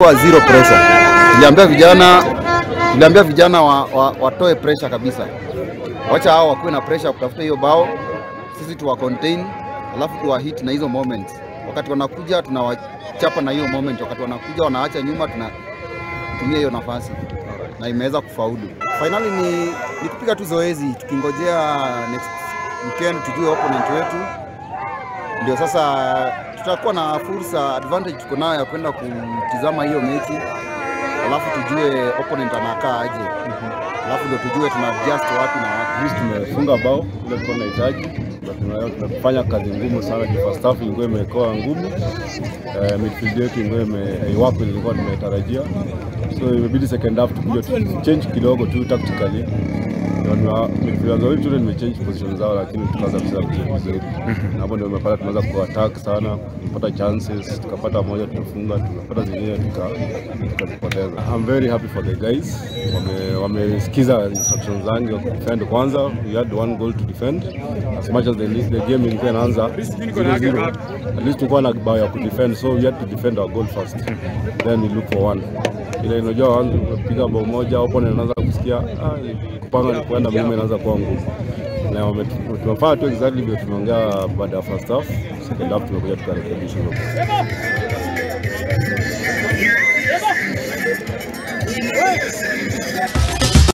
Kwa zero pressure. Niliambia vijana watoe pressure kabisa. Wacha hao wakuwe na pressure kutafuta hiyo bao. Sisi tuwa contain, alafu tuwa hit na hizo moments. Wakati wanakuja tunawachapa na hiyo moment. Wakati wanakuja wanaacha nyuma tunatumia hiyo nafasi. Na imeweza kufaulu. Finali ni kupiga tu zoezi, tukingojea next weekend tujue opponent wetu. Ndio sasa tutakuwa na fursa, advantage tuko nayo ya kwenda kutizama hiyo mechi. Alafu tujue opponent anakaa aje. Alafu ndio tujue tuna adjust wapi na wapi. Tumefunga bao ile tulikuwa tunahitaji. Tunafanya kazi ngumu sana, first half ilikuwa imekuwa ngumu. Midfield yetu ilikuwa ilikuwa tumetarajia. So imebidi second half tukuje change kidogo tu tactically. Midfield wetu nimechange position zao, lakini tukaanza kucheza vizuri. Hapo ndio tumepata tunaanza ku-attack sana, kupata chances, tukapata moja tunafunga, tukapata zingine tukazipoteza. I'm very happy for the guys. Wamesikiza instructions zangu defend kwanza. We had one goal to defend. As much as the game ilikuwa inaanza 0-0, at least tulikuwa na bao ya kudefend, so we had to defend our goal first. Then we look for one. Ile unajua wangu kupiga bao moja hapo na anaanza kusikia kupanga ni kwenda mimi inaanza kuwa ngumu. Na tumefanya tu exactly vile tumeongea baada ya first half, second half tumekuja tukarekebisha hilo.